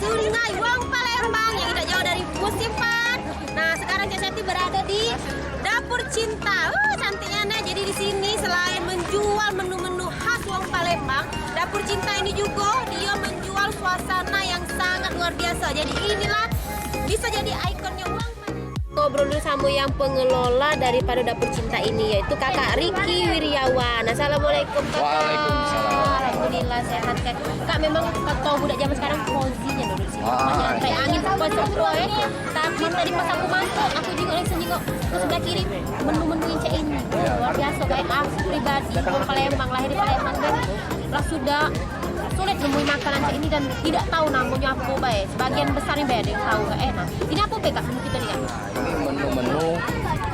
Sungai Wong Palembang yang tidak jauh dari Musipan. Nah, sekarang Cak Seti berada di Dapur Cinta. Cantiknya nah. Jadi di sini selain menjual menu-menu khas Wong Palembang, Dapur Cinta ini juga dia menjual suasana yang sangat luar biasa. Jadi inilah bisa jadi ikonnya Wong Palembang. Ngobrol dulu sama yang pengelola daripada Dapur Cinta ini, yaitu Kakak Riki Wiryawan. Assalamualaikum Kakak. Waalaikumsalam. Alhamdulillah sehat kan. Kak, memang kata budak zaman sekarang cozy-nya dulu sih. Kayak angin sepoi-sepoi ya. Tapi tadi pas aku masuk, aku juga langsung nengok ke sebelah kiri menu-menu yang cek ini. Luar biasa, kayak aku pribadi orang Palembang, lahir di Palembang dan lah sudah sulit nemuin makanan cek ini dan tidak tahu namanya apa baik. Sebagian besar yang beda yang tahu nggak enak. Ini apa Kak? Kita lihat. Ini menu-menu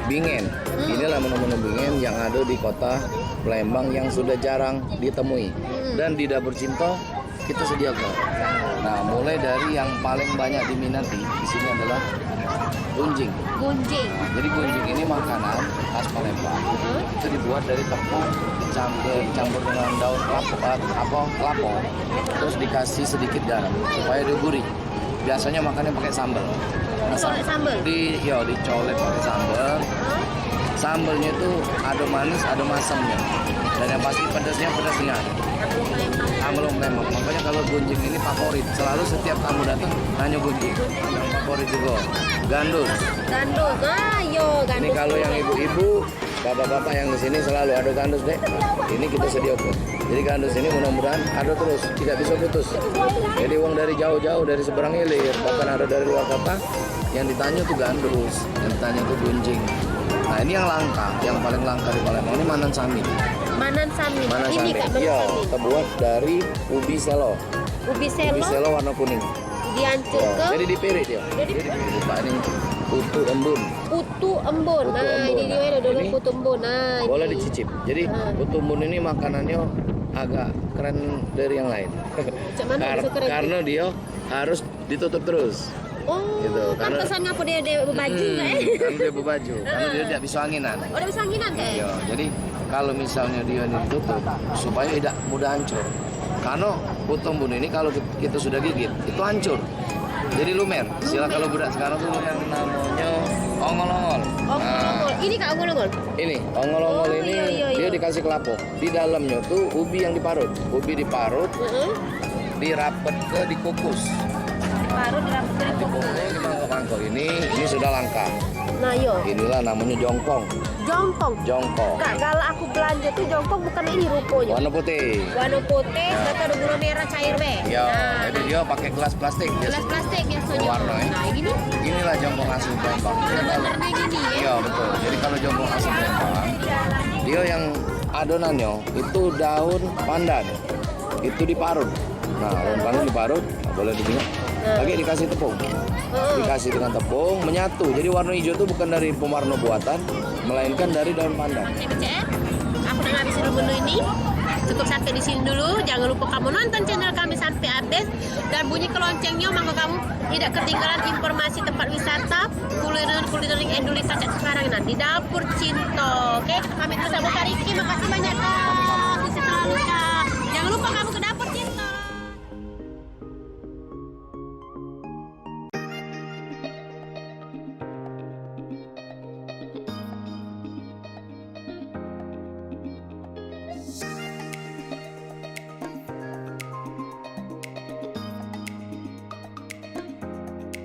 bingen. Inilah menu-menu bingen yang ada di kota Palembang yang sudah jarang ditemui. Dan di Dapur Cinta kita sediakan. Nah, mulai dari yang paling banyak diminati di sini adalah gunjing. Gunjing. Nah, jadi gunjing ini makanan khas Palembang. Itu dibuat dari tepung dicampur dengan daun kelapa, terus dikasih sedikit garam supaya dia gurih. Biasanya makannya pakai sambal. Nah, Colek sambal? Dicolek pakai sambal. Sambalnya itu ada manis, ada masamnya. Dan yang pasti pedasnya pedas ringan. Amlong Palembang. Makanya kalau gunjing ini favorit. Selalu setiap tamu datang nanya gunjing. Yang favorit juga gandus. Gandus. Ayo gandus. Ini kalau yang ibu-ibu, bapak-bapak yang di sini selalu ada gandus deh. Ini kita sediakan. Jadi gandus ini mudah-mudahan ada terus, tidak bisa putus. Jadi uang dari jauh-jauh dari seberang hilir, bahkan ada dari luar kota yang ditanya tuh gandus, yang ditanya tuh gunjing. Nah, ini yang langka, yang paling langka di Palembang ini Manan Samin. Manan Samin. Manan Ini Samin. Kak, Iya, Samin. terbuat dari ubi selo. Ubi selo. Ubi selo warna kuning. Diancur Ya, ke jadi dipirit dia. Jadi dipirit. Pak ini putu embun. putu embun. Putu Nah, embun. ini dia dulu Ini putu embun. Nah, Boleh ini. dicicip. Jadi putu embun ini makanannya agak keren dari yang lain. Cak mana bisa keren? Karena dia harus ditutup terus. Oh, Gitu, kan karena- pesannya apa dia berbaju nggak ya? Karena dia berbaju. Karena dia tidak bisa anginan. Oh, dia bisa anginan kayak? Iya, jadi kalau misalnya dia ditutup supaya tidak mudah hancur. Karena putu embun ini kalau kita sudah gigit itu hancur. Jadi lumer. Istilah kalau budak sekarang tuh yang namanya ongol-ongol. Ongol-ongol. Ini Kak ongol-ongol? Ini ongol-ongol Oh, ini iya. dia dikasih kelapa. Di dalamnya tuh ubi yang diparut. Ubi diparut, dirapet ke dikukus. Baru dirapet dari Dikukus di mangkok-mangkok ini sudah langka. Nah, yo. Inilah namanya jongkong. Jongkong. Jongkong. Kak, kalau aku belanja tuh jongkong bukan ini rupanya. Warna putih. Warna putih, ternyata ada gula merah cair be. Ya, Nah, jadi dia pakai gelas plastik. gelas plastik biasanya. Warna, ya. Nah, ini Inilah jongkong asli Palembang. sebenarnya gini ya. Iya betul. Jadi kalau jongkong asli Palembang, dia yang adonannya itu daun pandan, itu diparut. Nah, daun pandan diparut, boleh dibilang. Lagi dikasih tepung, dikasih dengan tepung menyatu. Jadi warna hijau itu bukan dari pewarna buatan, melainkan dari daun pandan. Cek, aku udah ngabisin menu ini. Cukup sampai di sini dulu. Jangan lupa kamu nonton channel kami sampai habis dan bunyi keloncengnya, maka kamu tidak ketinggalan informasi tempat wisata, kuliner yang dulu kita cek sekarang nanti Dapur Cinta. Oke, kami terus sama Kak Riki. Makasih banyak Kak.